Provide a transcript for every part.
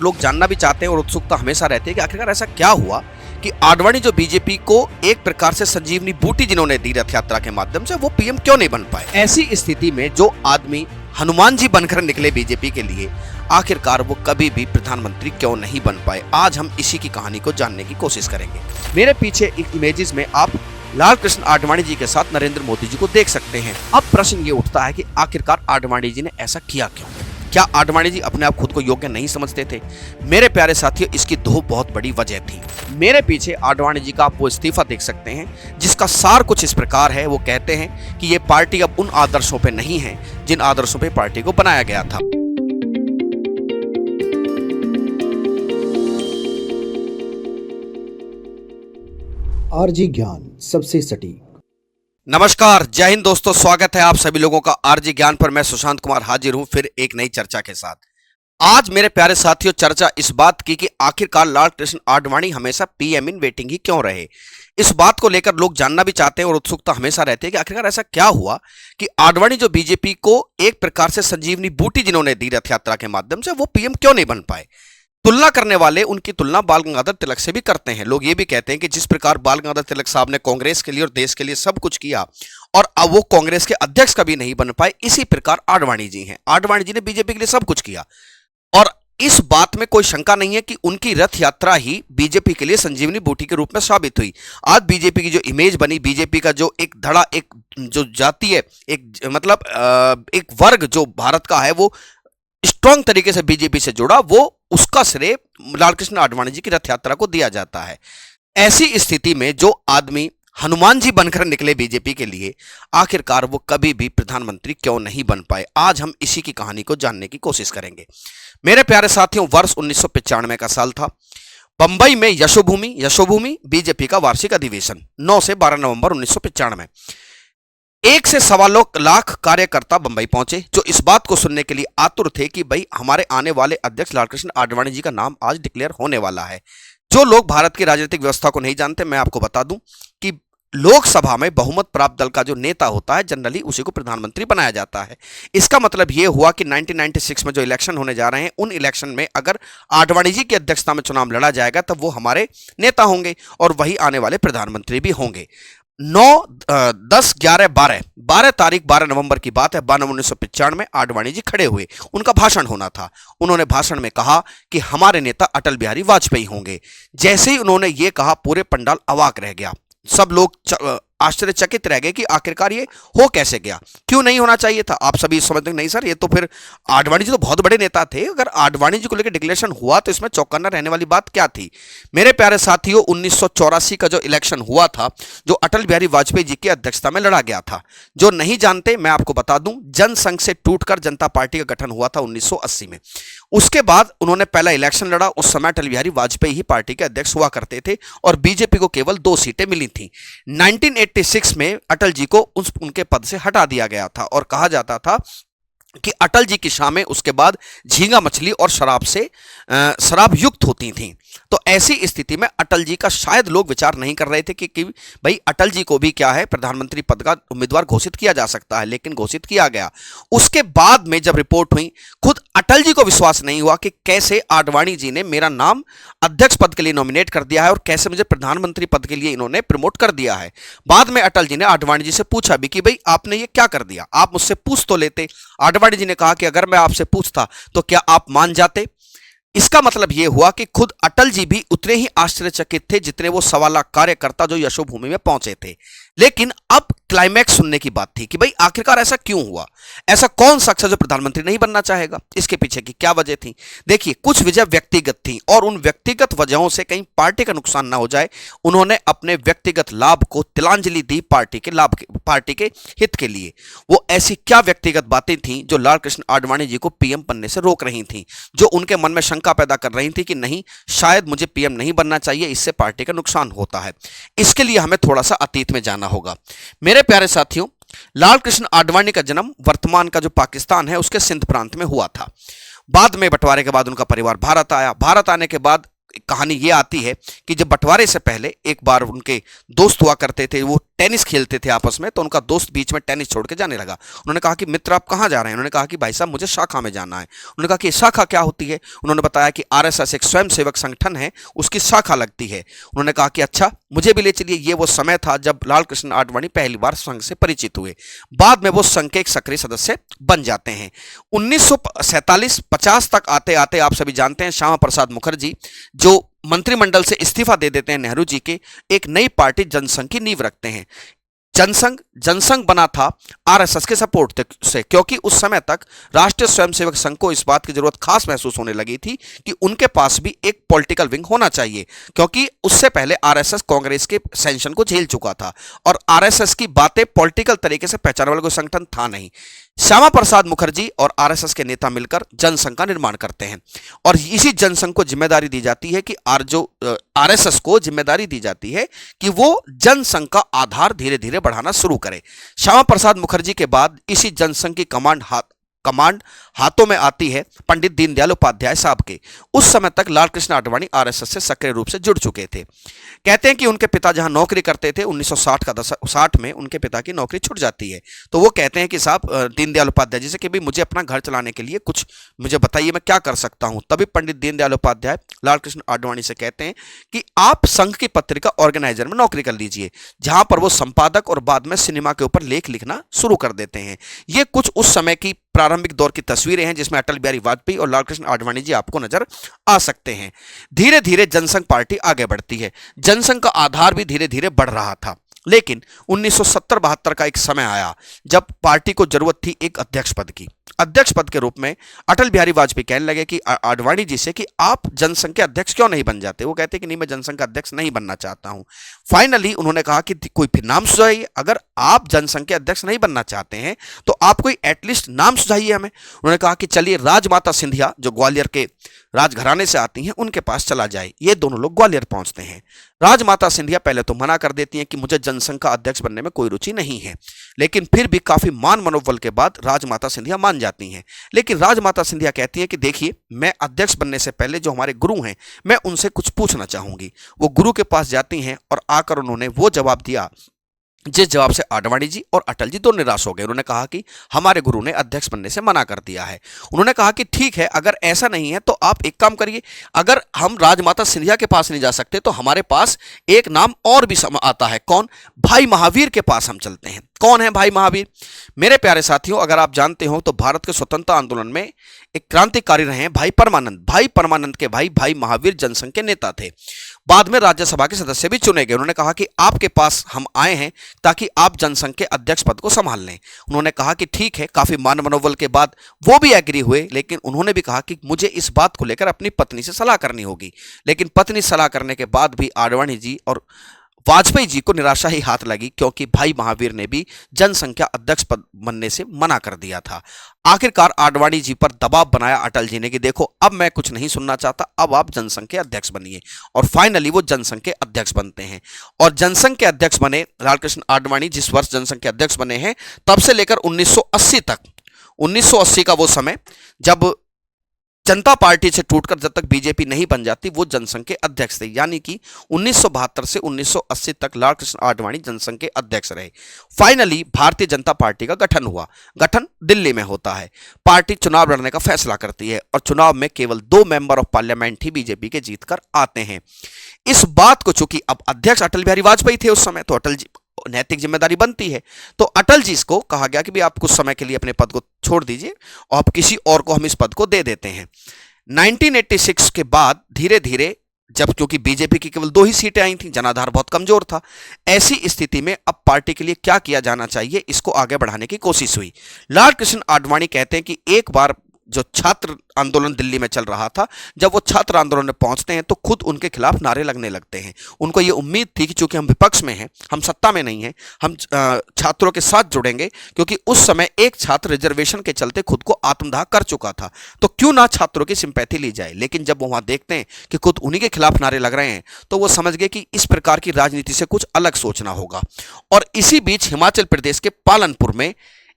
लोग जानना भी चाहते हैं और उत्सुकता हमेशा रहती है कि आखिरकार ऐसा क्या हुआ कि आडवाणी जो बीजेपी को एक प्रकार से संजीवनी बूटी जिन्होंने दी रथ यात्रा के माध्यम से, वो पीएम क्यों नहीं बन पाए। ऐसी स्थिति में जो आदमी हनुमान जी बनकर निकले बीजेपी के लिए, आखिरकार वो कभी भी प्रधानमंत्री क्यों नहीं बन पाए। आज हम इसी की कहानी को जानने की कोशिश करेंगे। मेरे पीछे एक इमेजेस में आप लाल कृष्ण आडवाणी जी के साथ नरेंद्र मोदी जी को देख सकते हैं। अब प्रश्न ये उठता है कि आखिरकार आडवाणी जी ने ऐसा किया क्यों। क्या आडवाणी जी अपने आप खुद को योग्य नहीं समझते थे? मेरे प्यारे साथियों, इसकी दो बहुत बड़ी वजह थी। मेरे पीछे आडवाणी जी का आप वो इस्तीफा देख सकते हैं, जिसका सार कुछ इस प्रकार है। वो कहते हैं कि ये पार्टी अब उन आदर्शों पे नहीं है जिन आदर्शों पे पार्टी को बनाया गया था। आरजी ज्ञान सबसे सटीक। नमस्कार, जय हिंद दोस्तों, स्वागत है आप सभी लोगों का आरजी ज्ञान पर। मैं सुशांत कुमार हाजिर हूं फिर एक नई चर्चा के साथ। आज मेरे प्यारे साथियों, चर्चा इस बात की कि आखिरकार लाल कृष्ण आडवाणी हमेशा पीएम इन वेटिंग ही क्यों रहे। इस बात को लेकर लोग जानना भी चाहते हैं और उत्सुकता हमेशा रहती है कि आखिरकार ऐसा क्या हुआ कि आडवाणी जो बीजेपी को एक प्रकार से संजीवनी बूटी जिन्होंने दी रथ यात्रा के माध्यम से, वो पीएम क्यों नहीं बन पाए। तुलना करने वाले उनकी तुलना बाल गंगाधर तिलक से भी करते हैं। लोग ये भी कहते हैं कि जिस प्रकार बाल गंगाधर तिलक साहब ने कांग्रेस के लिए और देश के लिए सब कुछ किया और अब वो कांग्रेस के अध्यक्ष कभी नहीं बन पाए, इसी प्रकार आडवाणी जी हैं। आडवाणी जी ने बीजेपी के लिए सब कुछ किया और इस बात में कोई शंका नहीं है कि उनकी रथ यात्रा ही बीजेपी के लिए संजीवनी बूटी के रूप में साबित हुई। आज बीजेपी की जो इमेज बनी, बीजेपी का जो एक धड़ा, एक जो जाति है, एक वर्ग जो भारत का है, वो स्ट्रांग तरीके से बीजेपी से जुड़ा, वो उसका श्रेय लालकृष्ण आडवाणी जी की रथ यात्रा को दिया जाता है। ऐसी स्थिति में जो आदमी हनुमान जी बनकर निकले बीजेपी के लिए, आखिरकार वो कभी भी प्रधानमंत्री क्यों नहीं बन पाए। आज हम इसी की कहानी को जानने की कोशिश करेंगे। मेरे प्यारे साथियों, वर्ष 1995 का साल था। बंबई में यशोभूमि बीजेपी का वार्षिक अधिवेशन 9 से 12 नवंबर 1995। 1 से सवा लाख कार्यकर्ता बंबई पहुंचे, जो इस बात को सुनने के लिए आतुर थे कि भाई हमारे आने वाले अध्यक्ष लालकृष्ण आडवाणी जी का नाम आज डिक्लेयर होने वाला है। जो लोग भारत की राजनीतिक व्यवस्था को नहीं जानते, मैं आपको बता दूं कि लोकसभा में बहुमत प्राप्त दल का जो नेता होता है, जनरली उसी को प्रधानमंत्री बनाया जाता है। इसका मतलब यह हुआ कि 1996 में जो इलेक्शन होने जा रहे हैं, उन इलेक्शन में अगर आडवाणी जी की अध्यक्षता में चुनाव लड़ा जाएगा तब वो हमारे नेता होंगे और वही आने वाले प्रधानमंत्री भी होंगे। 9, 10, 11, 12 तारीख 12 नवंबर की बात है। 12 नवंबर 1995 में आडवाणी जी खड़े हुए, उनका भाषण होना था। उन्होंने भाषण में कहा कि हमारे नेता अटल बिहारी वाजपेयी होंगे। जैसे ही उन्होंने ये कहा, पूरे पंडाल अवाक रह गया। सब लोग आश्चर्यचकित रह गए कि आखिरकार ये हो कैसे गया, क्यों नहीं होना चाहिए था। आप सभी समझते नहीं सर, ये तो फिर आडवाणी जी तो बहुत बड़े नेता थे, अगर आडवाणी जी को लेकर डिक्लेरेशन हुआ तो इसमें चौंकाना रहने वाली बात क्या थी। मेरे प्यारे साथियों, 1984 का जो इलेक्शन हुआ था, जो अटल बिहारी वाजपेयी जी की अध्यक्षता में लड़ा गया था, जो नहीं जानते मैं आपको बता दूं, जनसंघ से टूटकर जनता पार्टी का गठन हुआ था 1980 में। उसके बाद उन्होंने पहला इलेक्शन लड़ा। उस समय अटल बिहारी वाजपेयी ही पार्टी के अध्यक्ष हुआ करते थे और बीजेपी को केवल 2 सीटें मिली थी। 1986 में अटल जी को उनके पद से हटा दिया गया था और कहा जाता था कि अटल जी की शामें उसके बाद झींगा मछली और शराब युक्त होती थीं। तो ऐसी स्थिति में अटल जी का शायद लोग विचार नहीं कर रहे थे कि भाई अटल जी को भी क्या है, प्रधानमंत्री पद का उम्मीदवार घोषित किया जा सकता है, लेकिन घोषित किया गया। उसके बाद में जब रिपोर्ट हुई, खुद अटल जी को विश्वास नहीं हुआ कि कैसे आडवाणी जी ने मेरा नाम अध्यक्ष पद के लिए नॉमिनेट कर दिया है और कैसे मुझे प्रधानमंत्री पद के लिए इन्होंने प्रमोट कर दिया है। बाद में अटल जी ने आडवाणी जी से पूछा भी कि भाई आपने ये क्या कर दिया, आप मुझसे पूछ तो लेते। आडवाणी जी ने कहा कि अगर मैं आपसे पूछता तो क्या आप मान जाते। इसका मतलब यह हुआ कि खुद अटल जी भी उतने ही आश्चर्यचकित थे जितने वो 1.25 लाख कार्यकर्ता जो यशोभूमि में पहुंचे थे। लेकिन अब क्लाइमैक्स सुनने की बात थी कि भाई आखिरकार ऐसा क्यों हुआ, ऐसा कौन शख्स है जो प्रधानमंत्री नहीं बनना चाहेगा। इसके पीछे की क्या वजह थी। देखिए, कुछ वजह व्यक्तिगत थी और उन व्यक्तिगत वजहों से कहीं पार्टी का नुकसान ना हो जाए, उन्होंने अपने व्यक्तिगत लाभ को तिलांजलि दी पार्टी के हित के लिए। वो ऐसी क्या व्यक्तिगत बातें थीं जो लालकृष्ण आडवाणी जी को पीएम बनने से रोक रही थीं, जो उनके मन में शंका पैदा कर रही थी कि नहीं, शायद मुझे पीएम नहीं बनना चाहिए, इससे पार्टी का नुकसान होता है। इसके लिए हमें थोड़ा सा अतीत में जाना होगा। मेरे प्यारे साथियों, लालकृष्ण आडवाणी का जन्म वर्तमान का जो पाकिस्तान है उसके सिंध प्रांत में हुआ था। बाद में बंटवारे के बाद उनका परिवार भारत आया। भारत आने के बाद कहानी ये आती है कि जब बंटवारे से पहले एक बार उनके दोस्त हुआ करते थे, वो टेनिस खेलते थे आपस में, तो उनका दोस्त बीच में टेनिस छोड़ के जाने लगा। उन्होंने कहा कि मित्र आप कहाँ जा रहे हैं? उन्होंने कहा कि भाई साहब मुझे शाखा में जाना है। उन्होंने कहा कि शाखा क्या होती है? उन्होंने बताया कि आरएसएस एक स्वयंसेवक संगठन है, उसकी शाखा लगती है। उन्होंने कहा कि अच्छा मुझे भी ले चलिए। ये वो समय था जब लाल कृष्ण आडवाणी पहली बार संघ से परिचित हुए। बाद में वो संघ के एक सक्रिय सदस्य बन जाते हैं। 1947-50 तक आते आते आप सभी जानते हैं श्यामा प्रसाद मुखर्जी जो मंत्रिमंडल से इस्तीफा दे देते हैं नेहरू जी के, एक नई पार्टी जनसंघ की नींव रखते हैं। जनसंघ बना था आरएसएस के सपोर्ट से, क्योंकि उस समय तक राष्ट्रीय स्वयंसेवक संघ को इस बात की जरूरत खास महसूस होने लगी थी कि उनके पास भी एक पॉलिटिकल विंग होना चाहिए, क्योंकि उससे पहले आरएसएस कांग्रेस के सैंक्शन को झेल चुका था और आरएसएस की बातें पॉलिटिकल तरीके से पहचानने वाला कोई संगठन था नहीं। श्यामा प्रसाद मुखर्जी और आरएसएस के नेता मिलकर जनसंघ का निर्माण करते हैं और इसी जनसंघ को जिम्मेदारी दी जाती है कि आरएसएस को जिम्मेदारी दी जाती है कि वो जनसंघ का आधार धीरे धीरे बढ़ाना शुरू करे। श्यामा प्रसाद मुखर्जी के बाद इसी जनसंघ की कमांड हाथों में आती है पंडित दीनदयाल उपाध्याय साहब के। उस समय तक लाल कृष्ण आडवाणी आरएसएस से सक्रिय रूप से जुड़ चुके थे। कहते हैं कि उनके पिता जहां नौकरी करते थे 1960 में उनके पिता की नौकरी छूट जाती है, तो वो कहते हैं कि साहब दीनदयाल उपाध्याय जी से कि भाई मुझे अपना घर चलाने के लिए कुछ मुझे बताइए मैं क्या कर सकता हूं। तभी पंडित दीनदयाल उपाध्याय लाल कृष्ण आडवाणी से कहते हैं कि आप संघ की पत्रिका ऑर्गेनाइजर में नौकरी कर लीजिए, जहां पर वो संपादक और बाद में सिनेमा के ऊपर लेख लिखना शुरू कर देते हैं। ये कुछ उस समय की प्रारंभिक दौर की तस्वीरें हैं जिसमें अटल बिहारी वाजपेयी और लाल कृष्ण आडवाणी जी आपको नजर आ सकते हैं। धीरे धीरे जनसंघ पार्टी आगे बढ़ती है। जनसंघ का आधार भी धीरे धीरे बढ़ रहा था, लेकिन 1970-72 का एक समय आया जब पार्टी को जरूरत थी एक अध्यक्ष पद की। अध्यक्ष पद के रूप में अटल बिहारी वाजपेयी कहने लगे कि आडवाणी जी से कि आप जनसंघ के अध्यक्ष क्यों नहीं बन जाते। वो कहते कि नहीं मैं जनसंघ का अध्यक्ष नहीं बनना चाहता हूं। फाइनली उन्होंने कहा कि कोई फिर नाम सुझाइए, अगर आप जनसंघ के अध्यक्ष नहीं बनना चाहते हैं तो आप कोई एटलीस्ट नाम सुझाइए हमें। उन्होंने कहा कि चलिए राजमाता सिंधिया जो ग्वालियर के राजघराने से आती हैं उनके पास चला जाए। ये दोनों लोग ग्वालियर पहुंचते हैं। राजमाता सिंधिया पहले तो मना कर देती हैं कि मुझे जनसंघ का अध्यक्ष बनने में कोई रुचि नहीं है, लेकिन फिर भी काफी मान मनोबल के बाद राजमाता सिंधिया मान जाती हैं। लेकिन राजमाता सिंधिया कहती हैं कि देखिए मैं अध्यक्ष बनने से पहले जो हमारे गुरु हैं मैं उनसे कुछ पूछना चाहूंगी। वो गुरु के पास जाती हैं और आकर उन्होंने वो जवाब दिया जिस जवाब से आडवाणी जी और अटल जी दोनों निराश हो गए। उन्होंने कहा कि हमारे गुरु ने अध्यक्ष बनने से मना कर दिया है। उन्होंने कहा कि ठीक है, अगर ऐसा नहीं है तो आप एक काम करिए, अगर हम राजमाता सिंधिया के पास नहीं जा सकते तो हमारे पास एक नाम और भी आता है। कौन? भाई महावीर के पास हम चलते हैं। कौन है भाई महावीर? मेरे प्यारे साथियों, अगर आप जानते हो तो भारत के स्वतंत्रता आंदोलन में एक क्रांतिकारी रहे हैं भाई परमानंद। भाई परमानंद के भाई महावीर जनसंघ के नेता थे। बाद में राज्यसभा के सदस्य भी चुने गए। उन्होंने कहा कि आपके पास हम आए हैं ताकि आप जनसंघ के अध्यक्ष पद को संभाल लें। उन्होंने कहा कि ठीक है। काफी मान मनोबल के बाद वो भी एग्री हुए, लेकिन उन्होंने भी कहा कि मुझे इस बात को लेकर अपनी पत्नी से सलाह करनी होगी। लेकिन पत्नी सलाह करने के बाद भी आडवाणी जी और वाजपेयी जी को निराशा ही हाथ लगी, क्योंकि भाई महावीर ने भी जनसंघ का अध्यक्ष पद बनने से मना कर दिया था। आखिरकार आडवाणी जी पर दबाव बनाया अटल जी ने कि देखो अब मैं कुछ नहीं सुनना चाहता, अब आप जनसंघ के अध्यक्ष बनिए। और फाइनली वो जनसंघ के अध्यक्ष बनते हैं। और जनसंघ के अध्यक्ष बने लालकृष्ण आडवाणी जिस वर्ष जनसंघ के अध्यक्ष बने हैं, तब से लेकर 1980 तक, 1980 का वो समय जब जनता पार्टी से टूटकर जब तक बीजेपी नहीं बन जाती वो जनसंघ के अध्यक्ष थे। यानी कि 1972 से 1980 तक लाल कृष्ण आडवाणी जनसंघ के अध्यक्ष रहे। फाइनली भारतीय जनता पार्टी का गठन हुआ। गठन दिल्ली में होता है। पार्टी चुनाव लड़ने का फैसला करती है और चुनाव में केवल 2 member of parliament he BJP के जीतकर आते हैं। इस बात को चूंकि अब अध्यक्ष अटल बिहारी वाजपेयी थे उस समय, तो अटल जी नैतिक जिम्मेदारी बनती है, तो अटल जी को कहा गया कि भाई आप कुछ समय के लिए अपने पद को छोड़ दीजिए और आप किसी और को हम इस पद को दे देते हैं। 1986 के बाद धीरे धीरे जब क्योंकि बीजेपी की केवल 2 ही सीटें आई थी, जनाधार बहुत कमजोर था, ऐसी स्थिति में अब पार्टी के लिए क्या किया जाना चाहिए इसको आगे बढ़ाने की कोशिश हुई। लाल कृष्ण आडवाणी कहते हैं कि एक बार जो छात्र आंदोलन दिल्ली में चल रहा था, जब वो छात्र आंदोलन में पहुंचते हैं तो खुद उनके खिलाफ नारे लगने लगते हैं। उनको ये उम्मीद थी कि चूंकि हम विपक्ष में हैं, हम सत्ता में नहीं हैं, हम छात्रों के साथ जुड़ेंगे, क्योंकि उस समय एक छात्र रिजर्वेशन के चलते खुद को आत्मदाह कर चुका था, तो क्यों ना छात्रों की सिंपैथी ली जाए। लेकिन जब वो वहां देखते हैं कि खुद उन्हीं के खिलाफ नारे लग रहे हैं, तो वो समझ गए कि इस प्रकार की राजनीति से कुछ अलग सोचना होगा। और इसी बीच हिमाचल प्रदेश के पालनपुर में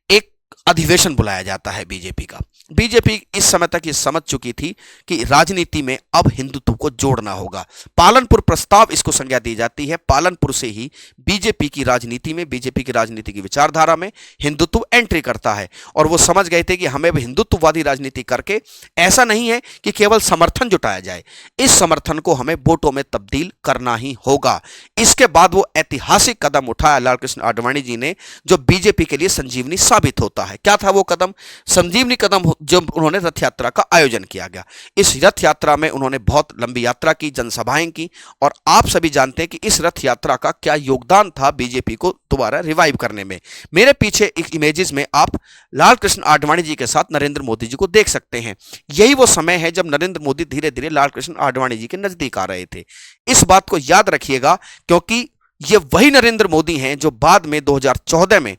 एक अधिवेशन बुलाया जाता है बीजेपी का, बीजेपी इस समय तक ये समझ चुकी थी कि राजनीति में अब हिंदुत्व को जोड़ना होगा। पालनपुर प्रस्ताव इसको संज्ञा दी जाती है। पालनपुर से ही बीजेपी की राजनीति में, बीजेपी की राजनीति की विचारधारा में हिंदुत्व एंट्री करता है। और वो समझ गए थे कि हमें अब हिंदुत्ववादी राजनीति करके ऐसा नहीं है कि केवल समर्थन जुटाया जाए, इस समर्थन को हमें वोटों में तब्दील करना ही होगा। इसके बाद वो ऐतिहासिक कदम उठाया लालकृष्ण आडवाणी जी ने, जो बीजेपी के लिए संजीवनी साबित होता है। क्या था वो कदम? संजीवनी कदम जब उन्होंने रथ यात्रा का आयोजन किया गया। इस रथ यात्रा में उन्होंने बहुत लंबी यात्रा की, जनसभाएं की, और आप सभी जानते हैं कि इस रथ यात्रा का क्या योगदान था बीजेपी को दोबारा रिवाइव करने में। मेरे पीछे एक इमेजेस में आप लालकृष्ण आडवाणी जी के साथ नरेंद्र मोदी जी को देख सकते हैं। यही वो समय है जब नरेंद्र मोदी धीरे धीरे लालकृष्ण आडवाणी जी के नजदीक आ रहे थे। इस बात को याद रखिएगा, क्योंकि ये वही नरेंद्र मोदी हैं जो बाद में 2014 में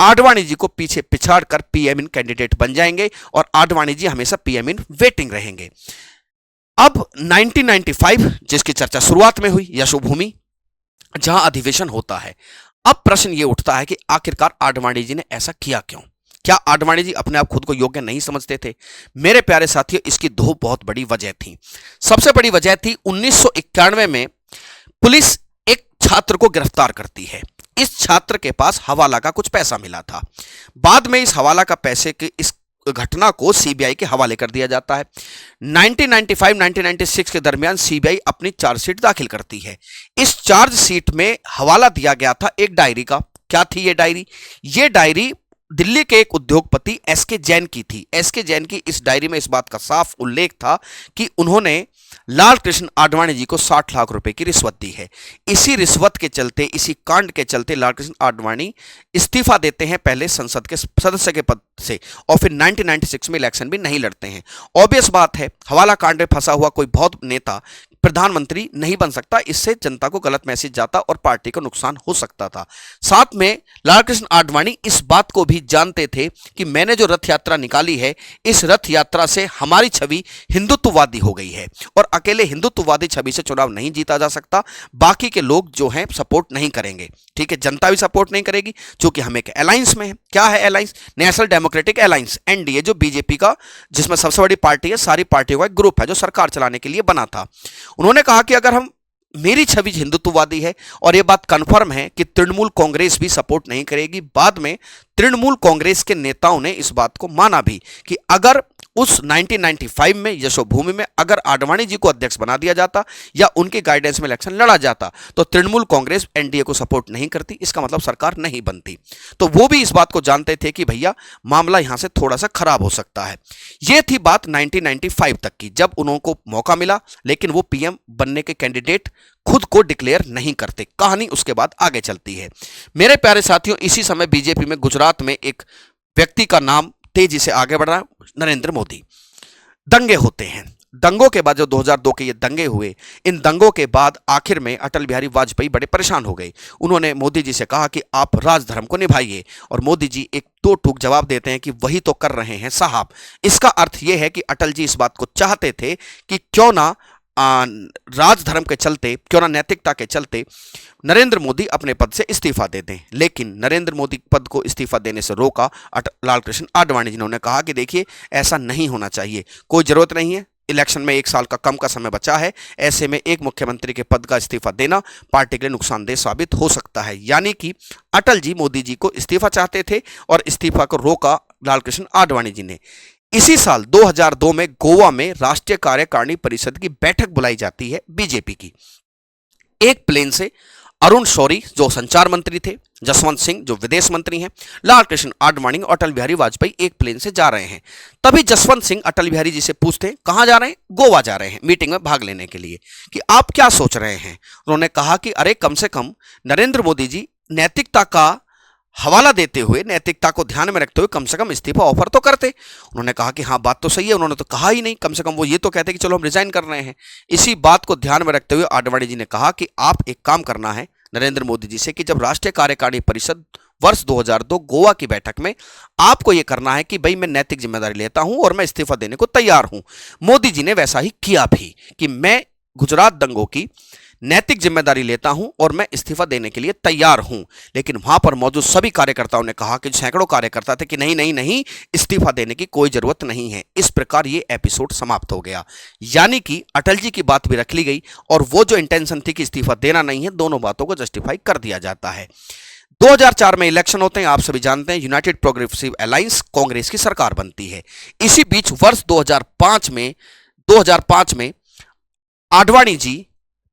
आडवाणी जी को पीछे पिछाड़कर पीएम इन कैंडिडेट बन जाएंगे, और आडवाणी जी हमेशा पीएम इन वेटिंग रहेंगे। अब 1995 जिसकी चर्चा शुरुआत में हुई, यशोभूमि, जहां अधिवेशन होता है। अब प्रश्न यह उठता है कि आखिरकार आडवाणी जी ने ऐसा किया क्यों? क्या आडवाणी जी अपने आप खुद को योग्य नहीं समझते थे? मेरे प्यारे साथियों, इसकी दो बहुत बड़ी वजह थी। सबसे बड़ी वजह थी 1991 में पुलिस एक छात्र को गिरफ्तार करती है। इस छात्र के पास हवाला का कुछ पैसा मिला था। बाद में इस हवाला का पैसे के इस घटना को सीबीआई के हवाले कर दिया जाता है। 1995-1996 के दरमियान सीबीआई अपनी चार्जशीट दाखिल करती है। इस चार्जशीट में हवाला दिया गया था एक डायरी का। क्या थी ये डायरी? ये डायरी दिल्ली के एक उद्योगपति एसके जैन की थी। एसके जैन की इस डायरी में इस बात का साफ उल्लेख था कि उन्होंने लालकृष्ण आडवाणी जी को 60 लाख रुपए की रिश्वत दी है। इसी रिश्वत के चलते, इसी कांड के चलते लालकृष्ण आडवाणी इस्तीफा देते हैं पहले संसद के सदस्य के पद से, और फिर 1996 में इलेक्शन भी नहीं लड़ते हैं। ऑब्वियस बात है, हवाला कांड में फंसा हुआ कोई बहुत नेता प्रधानमंत्री नहीं बन सकता। इससे जनता को गलत मैसेज जाता और पार्टी को नुकसान हो सकता था। साथ में लालकृष्ण आडवाणी इस बात को भी जानते थे कि मैंने जो रथ यात्रा निकाली है, इस रथ यात्रा से हमारी छवि हिंदुत्ववादी हो गई है, और अकेले हिंदुत्ववादी छवि से चुनाव नहीं जीता जा सकता। बाकी के लोग जो हैं सपोर्ट नहीं करेंगे, ठीक है, जनता भी सपोर्ट नहीं करेगी, क्योंकि हम एक अलायंस में है। क्या है alliance? National democratic alliance, NDA, जो बीजेपी का, जिसमें सबसे बड़ी पार्टी है, सारी पार्टियों का एक ग्रुप है जो सरकार चलाने के लिए बना था। उन्होंने कहा कि अगर हम, मेरी छवि हिंदुत्ववादी है, और यह बात कंफर्म है कि तृणमूल कांग्रेस भी सपोर्ट नहीं करेगी। बाद में तृणमूल कांग्रेस के नेताओं ने इस बात को माना भी कि अगर उस 1995 में यशोभूमि में अगर आडवाणी जी को अध्यक्ष बना दिया जाता या उनके गाइडेंस में इलेक्शन लड़ा जाता, तो तृणमूल कांग्रेस एनडीए को सपोर्ट नहीं करती, इसका मतलब सरकार नहीं बनती। तो वो भी इस बात को जानते थे कि भैया मामला यहां से थोड़ा सा खराब हो सकता है। यह थी बात 1995 तक की, जब उनको मौका मिला, लेकिन वो पीएम बनने के कैंडिडेट खुद को डिक्लेयर नहीं करते। कहानी उसके बाद आगे चलती है। मेरे प्यारे साथियों, इसी समय बीजेपी में गुजरात में एक व्यक्ति का नाम तेजी से आगे बढ़ रहा है, नरेंद्र मोदी। दंगे होते हैं। दंगों के बाद जो 2002 के ये दंगे हुए, इन दंगों के बाद आखिर में अटल बिहारी वाजपेयी बड़े परेशान हो गए। उन्होंने मोदी जी से कहा कि आप राजधर्म को निभाइए, और मोदी जी एक दो टूक जवाब देते हैं कि वही तो कर रहे हैं साहब। इसका अर्थ यह है कि अटल जी इस बात को चाहते थे कि क्यों ना राजधर्म के चलते, क्यों ना नैतिकता के चलते नरेंद्र मोदी अपने पद से इस्तीफा दे दें। लेकिन नरेंद्र मोदी पद को इस्तीफा देने से रोका लालकृष्ण आडवाणी जी ने। कहा कि देखिए, ऐसा नहीं होना चाहिए, कोई जरूरत नहीं है, इलेक्शन में 1 साल का कम का समय बचा है, ऐसे में एक मुख्यमंत्री के पद का इस्तीफा देना पार्टी के लिए नुकसानदेह साबित हो सकता है। यानी कि अटल जी मोदी जी को इस्तीफा चाहते थे, और इस्तीफा को रोका लालकृष्ण आडवाणी जी ने। इसी साल 2002 में गोवा में राष्ट्रीय कार्यकारिणी परिषद की बैठक बुलाई जाती है बीजेपी की। एक प्लेन से अरुण शौरी जो संचार मंत्री थे, जसवंत सिंह जो विदेश मंत्री हैं, लालकृष्ण आडवाणी और अटल बिहारी वाजपेयी एक प्लेन से जा रहे हैं। तभी जसवंत सिंह अटल बिहारी जी से पूछते हैं, कहां जा रहे हैं? गोवा जा रहे हैं मीटिंग में भाग लेने के लिए, कि आप क्या सोच रहे हैं? उन्होंने कहा कि अरे कम से कम नरेंद्र मोदी जी नैतिकता का हवाला देते हुए, नैतिकता को ध्यान में रखते हुए कम से कम इस्तीफा ऑफर तो करते। उन्होंने कहा कि हाँ, बात तो सही है। उन्होंने तो कहा ही नहीं, कम से कम वो ये तो कहते कि चलो हम रिजाइन कर रहे हैं। इसी बात को ध्यान में रखते हुए आडवाणी जी ने कहा कि आप एक काम करना है नरेंद्र मोदी जी से, कि जब राष्ट्रीय कार्यकारिणी परिषद वर्ष 2002 गोवा की बैठक में, आपको यह करना है कि भाई मैं नैतिक जिम्मेदारी लेता हूं और मैं इस्तीफा देने को तैयार हूं। मोदी जी ने वैसा ही किया भी, कि मैं गुजरात दंगों की नैतिक जिम्मेदारी लेता हूं और मैं इस्तीफा देने के लिए तैयार हूं। लेकिन वहां पर मौजूद सभी कार्यकर्ताओं ने कहा कि सैकड़ों कार्यकर्ता थे कि नहीं नहीं नहीं, इस्तीफा देने की कोई जरूरत नहीं है। इस प्रकार ये एपिसोड समाप्त हो गया। यानी कि अटल जी की बात भी रख ली गई और वो जो इंटेंशन थी कि इस्तीफा देना नहीं है, दोनों बातों को जस्टिफाई कर दिया जाता है। 2004 में इलेक्शन होते हैं, आप सभी जानते हैं, यूनाइटेड प्रोग्रेसिव अलायंस कांग्रेस की सरकार बनती है। इसी बीच वर्ष 2005 में आडवाणी जी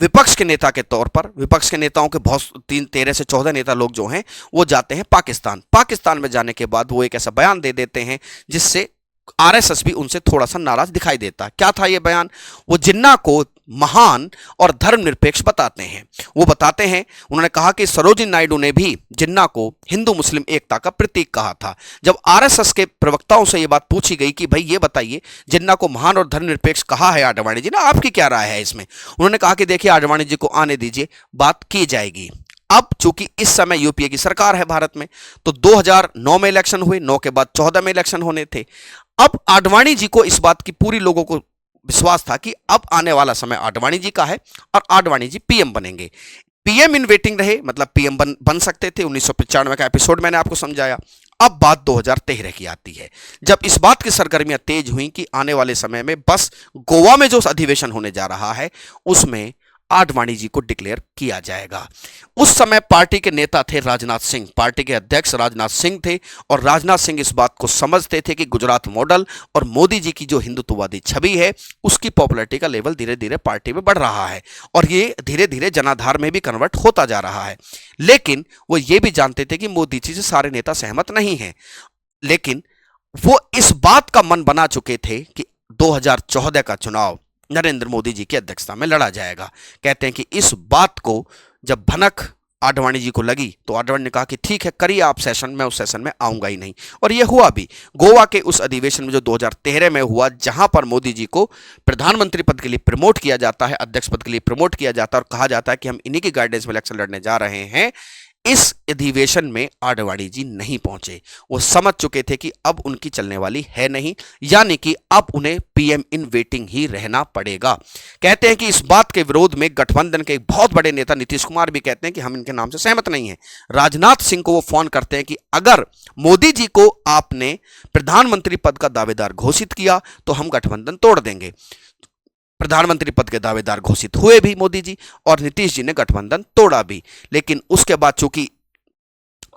विपक्ष के नेता के तौर पर, विपक्ष के नेताओं के बहुत 13 से 14 नेता लोग जो हैं वो जाते हैं पाकिस्तान में जाने के बाद वो एक ऐसा बयान दे देते हैं जिससे आरएसएस भी उनसे थोड़ा सा नाराज दिखाई देता है। क्या था ये बयान? वो जिन्ना को महान और धर्मनिरपेक्ष बताते हैं। वो बताते हैं, उन्होंने कहा कि सरोजिनी नायडू ने भी जिन्ना को हिंदू मुस्लिम एकता का प्रतीक कहा था। जब आरएसएस के प्रवक्ताओं से ये बात पूछी गई कि भाई ये बताइए, जिन्ना को महान और धर्मनिरपेक्ष कहा है आडवाणी जी ने, आपकी क्या राय है इसमें? उन्होंने कहा कि देखिए आडवाणी जी को आने दीजिए, बात की जाएगी। अब चूंकि इस समय यूपीए की सरकार है भारत में, तो 2009 में इलेक्शन हुए, 9 के बाद 14 में इलेक्शन होने थे। अब आडवाणी जी को इस बात की पूरी लोगों को विश्वास था कि अब आने वाला समय आडवाणी जी का है और आडवाणी जी पीएम बनेंगे। पीएम इन वेटिंग रहे, मतलब पीएम बन सकते थे। 1995 का एपिसोड मैंने आपको समझाया। अब बात 2013 की आती है, जब इस बात की सरगर्मियां तेज हुई कि आने वाले समय में बस गोवा में जो अधिवेशन होने जा रहा है उसमें आडवाणी जी को डिक्लेयर किया जाएगा। उस समय पार्टी के नेता थे राजनाथ सिंह, पार्टी के अध्यक्ष राजनाथ सिंह थे और राजनाथ सिंह इस बात को समझते थे कि गुजरात मॉडल और मोदी जी की जो हिंदुत्ववादी छवि है उसकी पॉपुलैरिटी का लेवल धीरे धीरे पार्टी में बढ़ रहा है और ये धीरे धीरे जनाधार में भी कन्वर्ट होता जा रहा है। लेकिन वो ये भी जानते थे कि मोदी जी से सारे नेता सहमत नहीं हैं, लेकिन वो इस बात का मन बना चुके थे कि 2014 का चुनाव नरेंद्र मोदी जी की अध्यक्षता में लड़ा जाएगा। कहते हैं कि इस बात को जब भनक आडवाणी जी को लगी तो आडवाणी ने कहा कि ठीक है, करिए आप सेशन, मैं उस सेशन में आऊंगा ही नहीं। और यह हुआ भी। गोवा के उस अधिवेशन में जो 2013 में हुआ, जहां पर मोदी जी को प्रधानमंत्री पद के लिए प्रमोट किया जाता है, अध्यक्ष पद के लिए प्रमोट किया जाता है और कहा जाता है कि हम इन्हीं की गाइडेंस में इलेक्शन लड़ने जा रहे हैं, इस अधिवेशन में आडवाणी जी नहीं पहुंचे। वो समझ चुके थे कि अब उनकी चलने वाली है नहीं, यानी कि अब उन्हें पीएम इन वेटिंग ही रहना पड़ेगा। कहते हैं कि इस बात के विरोध में गठबंधन के एक बहुत बड़े नेता नीतीश कुमार भी कहते हैं कि हम इनके नाम से सहमत नहीं हैं। राजनाथ सिंह को वो फोन करते हैं कि अगर मोदी जी को आपने प्रधानमंत्री पद का दावेदार घोषित किया तो हम गठबंधन तोड़ देंगे। प्रधानमंत्री पद के दावेदार घोषित हुए भी मोदी जी और नीतीश जी ने गठबंधन तोड़ा भी। लेकिन उसके बाद चूंकि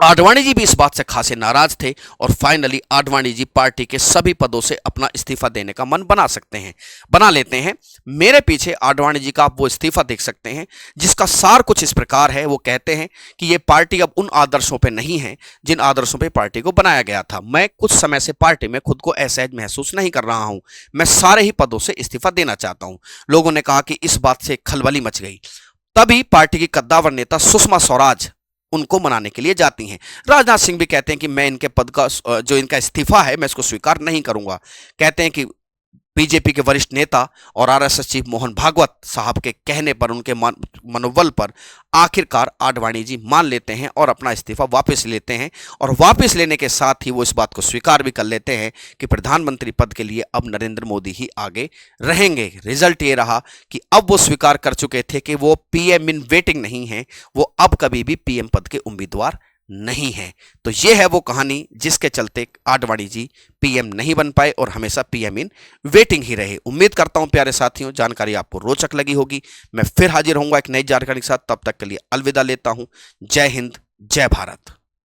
आडवाणी जी भी इस बात से खासे नाराज थे और फाइनली आडवाणी जी पार्टी के सभी पदों से अपना इस्तीफा देने का मन बना लेते हैं। मेरे पीछे आडवाणी जी का आप वो इस्तीफा देख सकते हैं जिसका सार कुछ इस प्रकार है। वो कहते हैं कि ये पार्टी अब उन आदर्शों पे नहीं है जिन आदर्शों पे पार्टी को बनाया गया था। मैं कुछ समय से पार्टी में खुद को असहज महसूस नहीं कर रहा हूं, मैं सारे ही पदों से इस्तीफा देना चाहता हूं। लोगों ने कहा कि इस बात से खलबली मच गई। तभी पार्टी की कद्दावर नेता सुषमा स्वराज उनको मनाने के लिए जाती हैं। राजनाथ सिंह भी कहते हैं कि मैं इनके पद का जो इनका इस्तीफा है मैं इसको स्वीकार नहीं करूंगा। कहते हैं कि बीजेपी के वरिष्ठ नेता और आरएसएस चीफ मोहन भागवत साहब के कहने पर, उनके मनोबल पर आखिरकार आडवाणी जी मान लेते हैं और अपना इस्तीफा वापस लेते हैं। और वापस लेने के साथ ही वो इस बात को स्वीकार भी कर लेते हैं कि प्रधानमंत्री पद के लिए अब नरेंद्र मोदी ही आगे रहेंगे। रिजल्ट ये रहा कि अब वो स्वीकार कर चुके थे कि वो पीएम इन वेटिंग नहीं है, वो अब कभी भी पीएम पद के उम्मीदवार नहीं है। तो ये है वो कहानी जिसके चलते आडवाणी जी पीएम नहीं बन पाए और हमेशा पीएम इन वेटिंग ही रहे। उम्मीद करता हूं प्यारे साथियों जानकारी आपको रोचक लगी होगी। मैं फिर हाजिर होऊंगा एक नई जानकारी के साथ। तब तक के लिए अलविदा लेता हूं। जय हिंद, जय भारत।